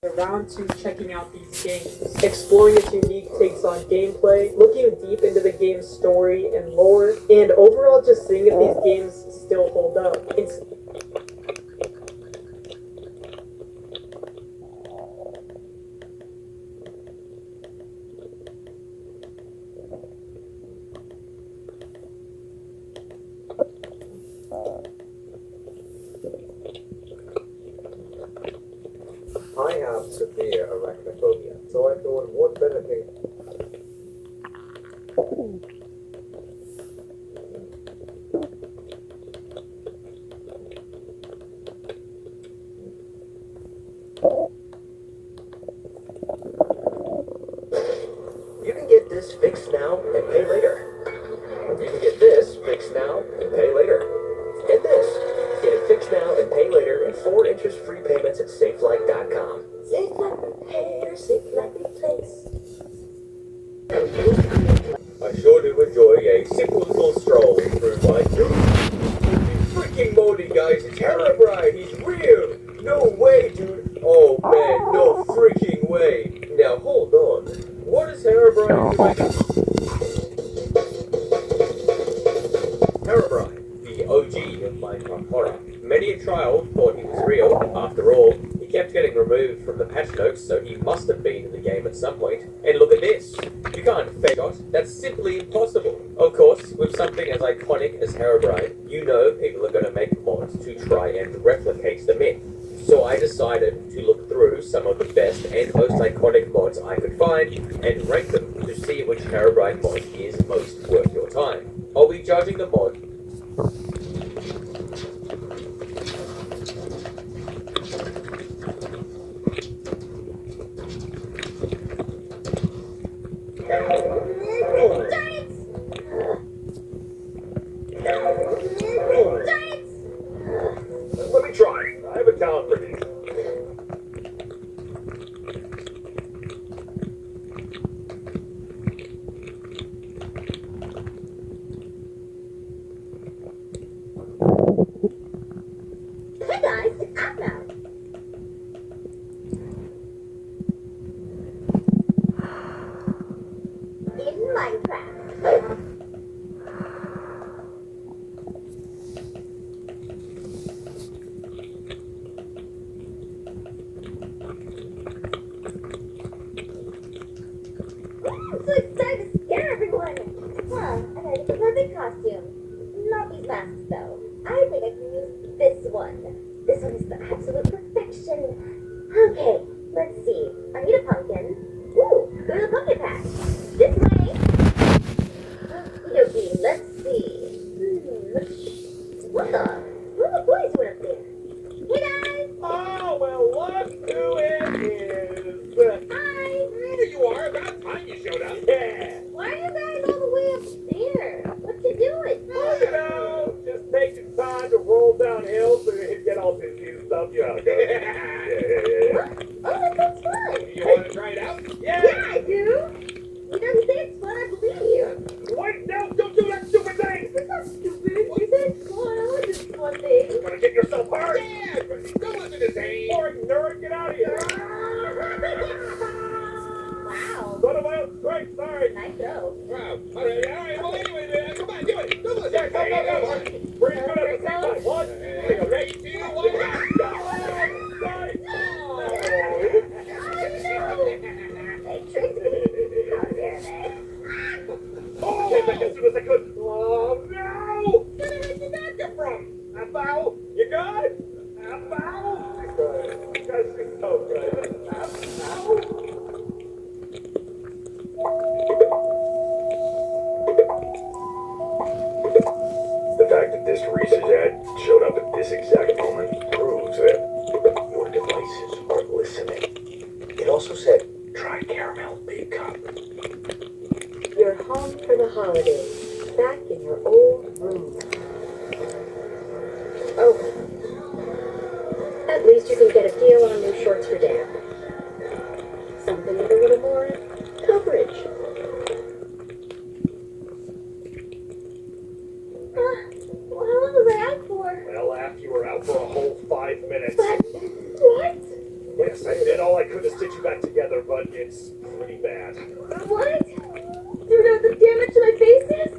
around to checking out these games, exploring its unique takes on gameplay, looking deep into the game's story and lore, and overall just seeing if these games still hold up. I have severe arachnophobia, so I thought what better thing. You can get this fixed now and pay later. You can get this fixed now and pay later. And this. Get it fixed now and pay later in 4 interest-free payments at SafeLight.com. Safe like repair, safe like replace. I sure do enjoy a simple little stroll through my freaking Modi, guys. It's Herobrine. He's real. No way, dude. Oh, man. No freaking way. Now, hold on. What is Herobrine doing? Herobrine, the OG of Minecraft horror. Many a trial thought he was real. After all, he kept getting removed from the patch notes, so he must have been in the game at some point. And look at this. You can't fake it. That's simply impossible. Of course, with something as iconic as Herobrine, you know people are going to make mods to try and replicate the myth. So I decided to look through some of the best and most iconic mods I could find and rank them to see which Herobrine mod is most worth your time. I'll be judging the mod. Let me try. I have a talent for these. Hey guys, it's Abno. In Minecraft. I'm so excited to scare everyone! Huh, I gotta get the perfect costume. Not these masks though. I think I can use this one. This one is the absolute perfection. Okay, let's see. I need a pumpkin. Ooh, go to the pumpkin patch. This way. Okie dokie, let's see. What the? What are the boys doing up there? Hey guys! Oh, well, look who it is. Hi! There you are. About time you showed up. Yeah. Why are you guys all the way up there? What you doing? Well, you know, just taking time to roll down hills and get all busy and stuff. You know. What? Oh, that sounds fun! You want to try it out? Yeah, I do! You don't say it's fun, I believe you. Wait, no, don't do that stupid thing. It's not stupid. You said it's fun. I like this fun thing. You want to get yourself hurt? Yeah, don't listen to Zane. Boring nerd, get out of here. Wow. Son of a great, sorry. Nice throw. Wow. All right, well, anyway, come on, do it. Don't listen. Go. Bring it at the same time. One, ready, 2, 1, sorry. They tricked me. How dare they? Oh, came back as soon as I could. Oh, no! Where the heck did that come from? A bow? You good? A bow? Good. Because she's so good. A bow? The fact that this Reese's ad showed up at this exact moment proves that your devices are listening. It also said, try caramel big cup. You're home for the holidays. Back in your old room. Oh. At least you can get a deal on new shorts for Dan. Something with a little more coverage. Well, how long was I out for? Well, after you were out for a whole 5 minutes. But, what? Yes, I did all I could but it's pretty bad. What? Do you know what the damage to my face is?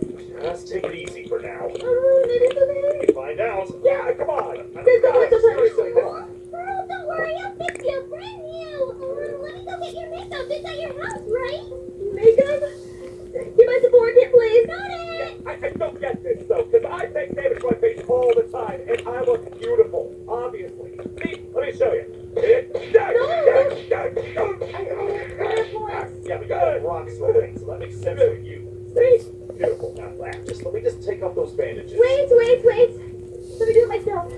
Just take it easy for now. Oh, maybe it's okay. Find out. Yeah, come on. Seriously, Girl, Girl, don't worry, I'll fix you, brand new. Let me go get your makeup. It's at your house, right? Makeup? Give my support kit, please. Got it. I don't get this though, because I take damage to my face all the time, and I look beautiful, obviously. See, let me show you. Yeah, we got rock sweating, so that makes sense for you. See? Beautiful. Now, let me just take off those bandages. Wait. Let me do it myself.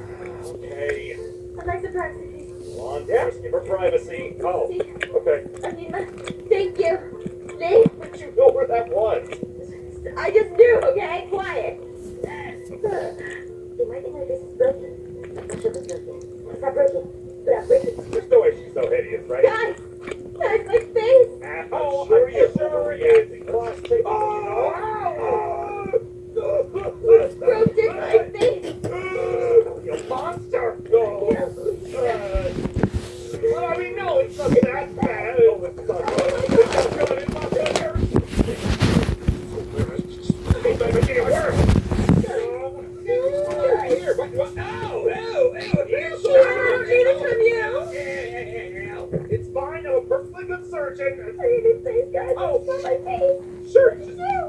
Okay. A nice surprise. Come on, Darius, give her privacy. Oh, See? okay. I mean, thank you. Thank. But you know where that was. I just knew, okay? Quiet. You might think my face is broken. I'm not sure it's broken. It's not broken, but I'm breaking. There's no way she's so hideous, right? Guys, my face. I'm sure you're overreacting. Cross tape, Broke in my face. You monster! No! Well, I mean, no, it's not that bad. Oh, it's not good. It's not good. It's not making it worse. Here, what? No! I don't need it from you. It's fine. I'm a perfectly good surgeon. I need this face, guys. Oh. It's not my face. Sure,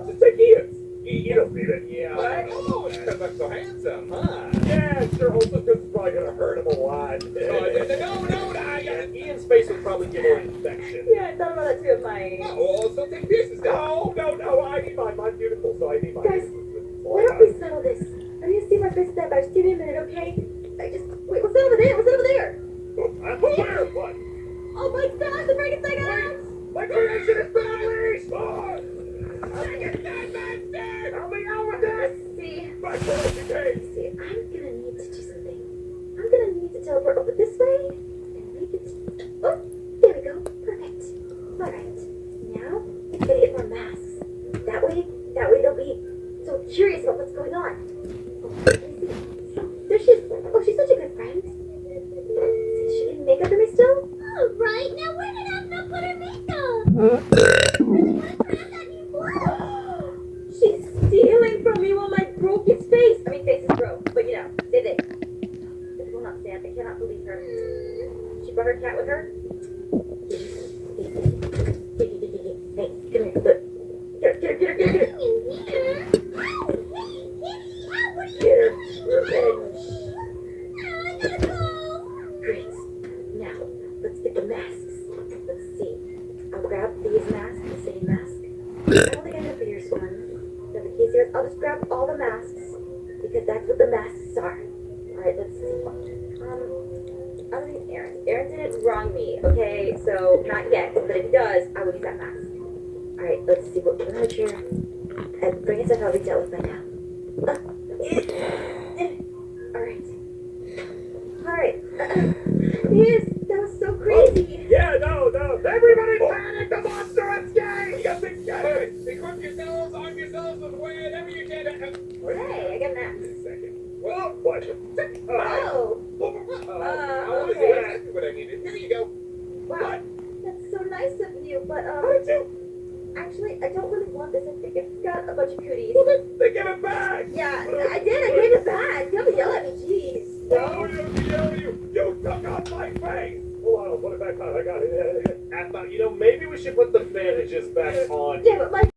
just take Ian's. You don't need it. Yeah. Oh, it's because I'm so handsome, huh? Yeah, sure. Also, because it's probably gonna hurt him a lot. No, Ian's face would probably give her an infection. Yeah, I thought about that too. My Oh, so take this instead. No, I need mine. Mine's beautiful, so I need mine. Guys, why don't we settle this? I need to see my face step. Just give me a minute, okay? Wait. What's that over there? I'm aware of what? Oh my gosh, the Frankenstein out! My creation is badly! Help me out with this! See, My creation case! see, I'm gonna need to do something. I'm gonna need to teleport over this way and make it. Oh, there we go. Perfect. Alright. Now, I'm gonna get more masks. That way they'll be so curious about what's going on. Oh, let me see. There she is. Oh, she's such a good friend. Is she getting makeup for me still? Oh, right. Now where did Abna put her makeup? Really want to grab that new blood? She's stealing from me while my broke his face. I mean, face is broke, but you know, same thing. This will not stand. I cannot believe her. She brought her cat with her. Hey, come here. Look. Get her. Get her. Revenge. Great. Now, let's get the masks. Let's see. I'll grab these masks, the same mask. I don't think I have the ears one. Then the case ears. I'll just grab all the masks because that's what the masks are. Alright, let's see. Other than Aaron. Aaron didn't wrong me, okay? So, not yet. But if he does, I will use that mask. Alright, let's see what furniture. And bring us up how we dealt with by now. Alright. Yes, that was so crazy. Yeah, no. Everybody panic! The monster escaped! You got big guys. Equip yourselves, arm yourselves with whatever you can. Hey, I got an axe. Wait a second. Well, what? Oh, I want to okay. see exactly what I needed. Here you go. wow. That's so nice of you, but actually, I don't really want this. I think it's got a bunch of cooties. They give it back! Yeah, I did. I gave it back. Don't yell at me, jeez. No, you took off my face! Hold on, I'll put it back on. I got it. Maybe we should put the bandages back on. Yeah, but my